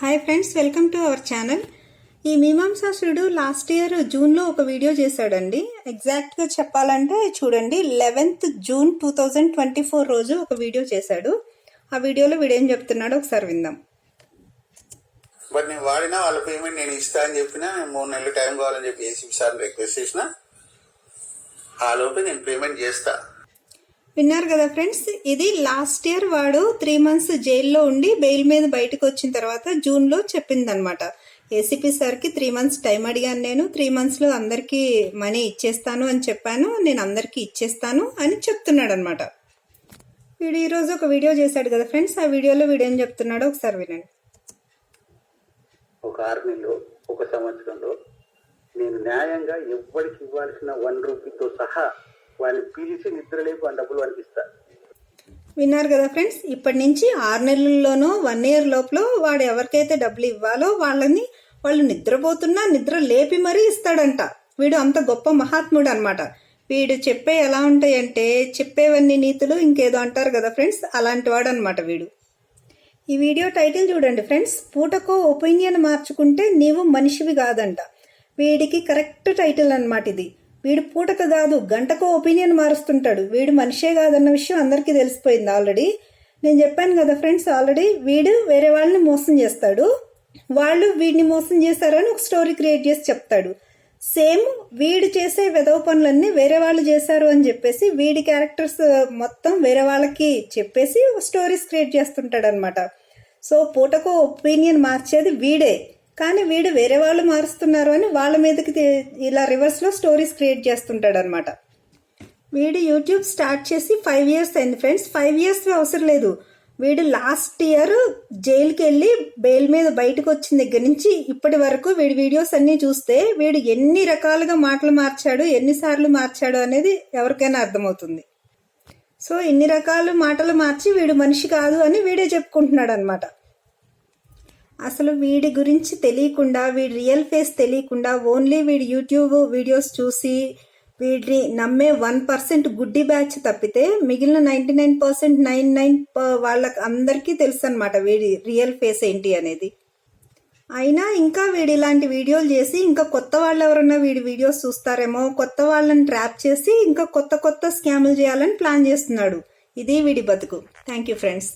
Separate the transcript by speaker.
Speaker 1: Hi friends, welcome to our channel. ఈ మీమాంసాసురుడు last year జూన్లో ఒక వీడియో చేశాడండి. ఎగ్జాక్ట్గా చెప్పాలంటే చూడండి, 11th June 2024 రోజు ఒక వీడియో చేశాడు. ఆ వీడియోలో వీడేం చెప్తున్నాడో ఒకసారి విందాం.
Speaker 2: బట్ నేను వాడినా వాళ్ళ పేమెంట్ నేను ఇస్తా అని చెప్పినా, 3 నెలలు టైం కావాలని చెప్పి ఏసీపీ సార్ని రిక్వెస్ట్ చేసిన, ఆ లోపే నేను పేమెంట్ చేస్తా.
Speaker 1: విన్నారు కదా ఫ్రెండ్స్, ఇది లాస్ట్ ఇయర్ వాడు 3 months జైల్లో ఉండి బెయిల్ మీద బయటకు వచ్చిన తర్వాత జూన్లో చెప్పిందనమాట. ఏసీపీ సార్కి 3 months టైం అడిగాను, నేను 3 monthsలో అందరికీ మనీ ఇచ్చేస్తాను అని చెప్పాను, నేను అందరికీ ఇచ్చేస్తాను అని చెప్తున్నాడు అనమాట. వీడు ఈరోజు ఒక వీడియో చేశాడు కదా ఫ్రెండ్స్, ఆ వీడియోలో వీడు ఏం చెప్తున్నాడో ఒకసారి వినండి.
Speaker 3: ఒక 6 నెలలు, ఒక సంవత్సరంలో నేను న్యాయంగా ఎవ్వరికి ఇవ్వాల్సిన 1 రూపీతో సహా వాడిని పీలిసి నిద్రలేపు ఆ డబ్బులు వాడికి ఇస్తా.
Speaker 1: విన్నారు కదా ఫ్రెండ్స్, ఇప్పటి నుంచి 6 నెలల్లోనో 1 year లోపల వాడు ఎవరికైతే డబ్బులు ఇవ్వాలో వాళ్ళు నిద్రపోతున్నా నిద్ర లేపి మరీ ఇస్తాడంట. వీడు అంత గొప్ప మహాత్ముడు అనమాట. వీడు చెప్పే ఎలా ఉంటాయంటే, చెప్పేవన్నీ నీతులు ఇంకేదో అంటారు కదా ఫ్రెండ్స్, అలాంటి వాడు అనమాట వీడు. ఈ వీడియో టైటిల్ చూడండి ఫ్రెండ్స్, పూటకో ఒపీనియన్ మార్చుకుంటే నీవు మనిషివి కాదంట. వీడికి కరెక్ట్ టైటిల్ అనమాట ఇది. వీడు పూటకు కాదు, గంటకో ఒపీనియన్ మారుస్తుంటాడు. వీడు మనిషే కాదన్న విషయం అందరికీ తెలిసిపోయింది ఆల్రెడీ. నేను చెప్పాను కదా ఫ్రెండ్స్, ఆల్రెడీ వీడు వేరే వాళ్ళని మోసం చేస్తాడు, వాళ్ళు వీడిని మోసం చేశారని ఒక స్టోరీ క్రియేట్ చేసి చెప్తాడు. సేమ్ వీడు చేసే వెధవ పనులన్నీ వేరే వాళ్ళు చేశారు అని చెప్పేసి వీడి క్యారెక్టర్స్ మొత్తం వేరే వాళ్ళకి చెప్పేసి స్టోరీస్ క్రియేట్ చేస్తుంటాడు అనమాట. సో పూటకో ఒపీనియన్ మార్చేది వీడే, కానీ వీడు వేరే వాళ్ళు మారుస్తున్నారు అని వాళ్ళ మీదకి ఇలా రివర్స్లో స్టోరీస్ క్రియేట్ చేస్తుంటాడు అనమాట. వీడు యూట్యూబ్ స్టార్ట్ చేసి 5 years అయింది ఫ్రెండ్స్. 5 years అవసరం లేదు, వీడు లాస్ట్ ఇయర్ జైలుకి వెళ్ళి బెయిల్ మీద బయటకు వచ్చిన దగ్గర నుంచి ఇప్పటి వరకు వీడి వీడియోస్ అన్నీ చూస్తే వీడు ఎన్ని రకాలుగా మాటలు మార్చాడు, ఎన్నిసార్లు మార్చాడు అనేది ఎవరికైనా అర్థమవుతుంది. సో ఇన్ని రకాల మాటలు మార్చి వీడు మనిషి కాదు అని వీడే చెప్పుకుంటున్నాడు అనమాట. అసలు వీడి గురించి తెలియకుండా, వీడి రియల్ ఫేస్ తెలియకుండా, ఓన్లీ వీడి యూట్యూబ్ వీడియోస్ చూసి వీడిని నమ్మే 1% గుడ్డి బ్యాచ్ తప్పితే మిగిలిన 99% వాళ్ళకి అందరికీ తెలుసు అనమాట వీడి రియల్ ఫేస్ ఏంటి అనేది. అయినా ఇంకా వీడు ఇలాంటి వీడియోలు చేసి ఇంకా కొత్త వాళ్ళు ఎవరన్నా వీడి వీడియోస్ చూస్తారేమో, కొత్త వాళ్ళని ట్రాప్ చేసి ఇంకా కొత్త స్కాములు చేయాలని ప్లాన్ చేస్తున్నాడు. ఇది వీడి బతుకు. Thank you friends.